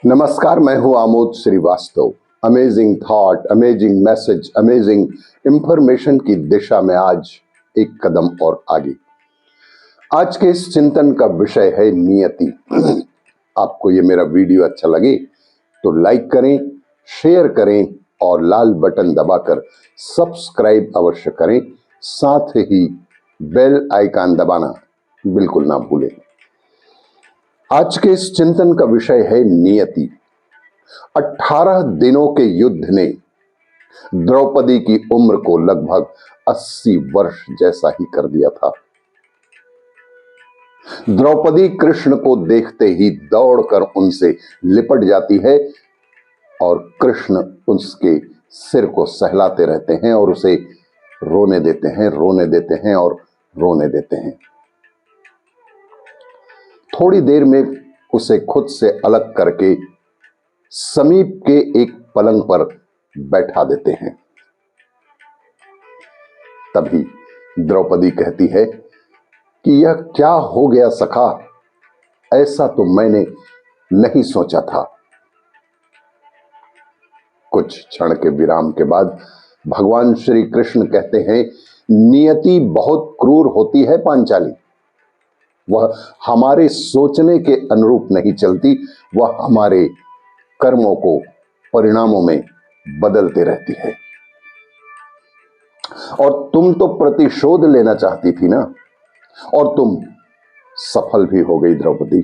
नमस्कार, मैं हूं Amod Srivastava. Amazing thought, amazing message, amazing information की दिशा में आज एक कदम और आगे। आज के इस चिंतन का विषय है नियति। आपको ये मेरा वीडियो अच्छा लगे तो लाइक करें, शेयर करें और लाल बटन दबाकर सब्सक्राइब अवश्य करें। साथ ही बेल आइकन दबाना बिल्कुल ना भूलें। आज के इस चिंतन का विषय है नियति। 18 दिनों के युद्ध ने द्रौपदी की उम्र को लगभग 80 वर्ष जैसा ही कर दिया था। द्रौपदी कृष्ण को देखते ही दौड़कर उनसे लिपट जाती है और कृष्ण उसके सिर को सहलाते रहते हैं और उसे रोने देते हैं, रोने देते हैं और रोने देते हैं। थोड़ी देर में उसे खुद से अलग करके समीप के एक पलंग पर बैठा देते हैं। तभी द्रौपदी कहती है कि यह क्या हो गया सखा, ऐसा तो मैंने नहीं सोचा था। कुछ क्षण के विराम के बाद भगवान श्री कृष्ण कहते हैं, नियति बहुत क्रूर होती है पांचाली। वह हमारे सोचने के अनुरूप नहीं चलती, वह हमारे कर्मों को परिणामों में बदलते रहती है। और तुम तो प्रतिशोध लेना चाहती थी ना, और तुम सफल भी हो गई द्रौपदी।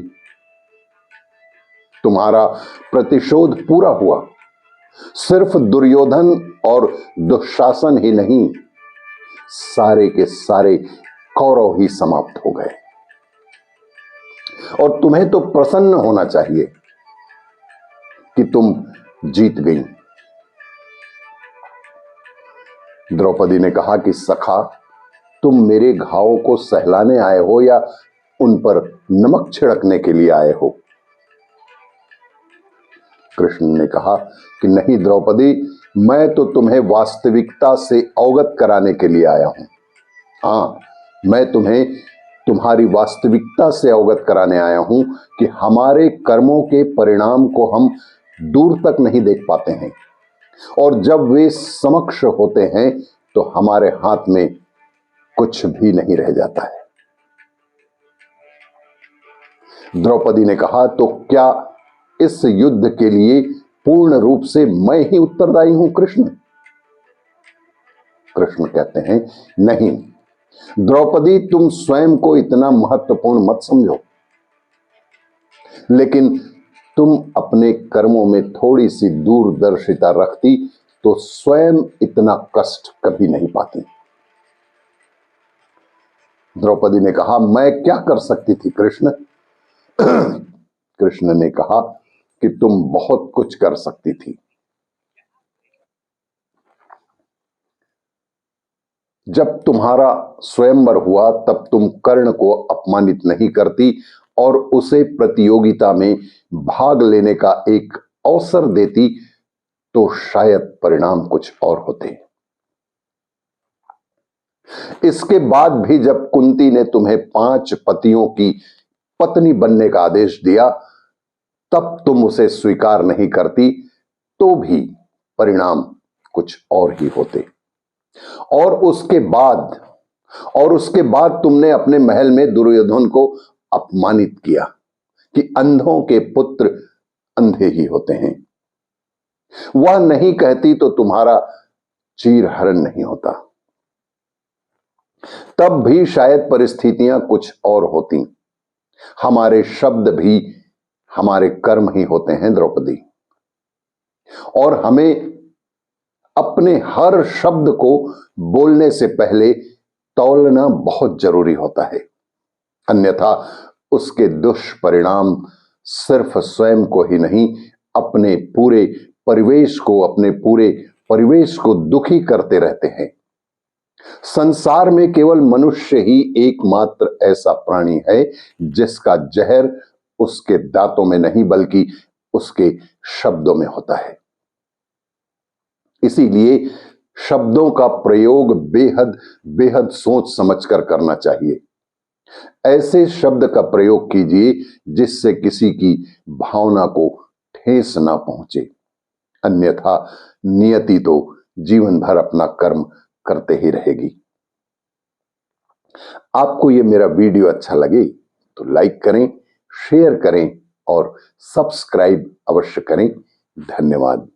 तुम्हारा प्रतिशोध पूरा हुआ। सिर्फ दुर्योधन और दुशासन ही नहीं, सारे के सारे कौरव ही समाप्त हो गए। और तुम्हें तो प्रसन्न होना चाहिए कि तुम जीत गई। द्रौपदी ने कहा कि सखा, तुम मेरे घावों को सहलाने आए हो या उन पर नमक छिड़कने के लिए आए हो? कृष्ण ने कहा कि नहीं द्रौपदी, मैं तो तुम्हें वास्तविकता से अवगत कराने के लिए आया हूं। हाँ, मैं तुम्हें तुम्हारी वास्तविकता से अवगत कराने आया हूं कि हमारे कर्मों के परिणाम को हम दूर तक नहीं देख पाते हैं, और जब वे समक्ष होते हैं तो हमारे हाथ में कुछ भी नहीं रह जाता है। द्रौपदी ने कहा, तो क्या इस युद्ध के लिए पूर्ण रूप से मैं ही उत्तरदायी हूं कृष्ण? कृष्ण कहते हैं, नहीं द्रौपदी, तुम स्वयं को इतना महत्वपूर्ण मत समझो, लेकिन तुम अपने कर्मों में थोड़ी सी दूरदर्शिता रखती तो स्वयं इतना कष्ट कभी नहीं पाती। द्रौपदी ने कहा, मैं क्या कर सकती थी कृष्ण? कृष्ण ने कहा कि तुम बहुत कुछ कर सकती थी। जब तुम्हारा स्वयंवर हुआ तब तुम कर्ण को अपमानित नहीं करती और उसे प्रतियोगिता में भाग लेने का एक अवसर देती, तो शायद परिणाम कुछ और होते। इसके बाद भी जब कुंती ने तुम्हें 5 पतियों की पत्नी बनने का आदेश दिया, तब तुम उसे स्वीकार नहीं करती, तो भी परिणाम कुछ और ही होते। और उसके बाद तुमने अपने महल में दुर्योधन को अपमानित किया कि अंधों के पुत्र अंधे ही होते हैं। वह नहीं कहती तो तुम्हारा चीरहरण नहीं होता। तब भी शायद परिस्थितियां कुछ और होती। हमारे शब्द भी हमारे कर्म ही होते हैं द्रौपदी, और हमें अपने हर शब्द को बोलने से पहले तौलना बहुत जरूरी होता है, अन्यथा उसके दुष्परिणाम सिर्फ स्वयं को ही नहीं, अपने पूरे परिवेश को दुखी करते रहते हैं। संसार में केवल मनुष्य ही एकमात्र ऐसा प्राणी है जिसका जहर उसके दांतों में नहीं बल्कि उसके शब्दों में होता है। इसीलिए शब्दों का प्रयोग बेहद बेहद सोच समझकर करना चाहिए। ऐसे शब्द का प्रयोग कीजिए जिससे किसी की भावना को ठेस ना पहुंचे, अन्यथा नियति तो जीवन भर अपना कर्म करते ही रहेगी। आपको ये मेरा वीडियो अच्छा लगे तो लाइक करें, शेयर करें और सब्सक्राइब अवश्य करें। धन्यवाद।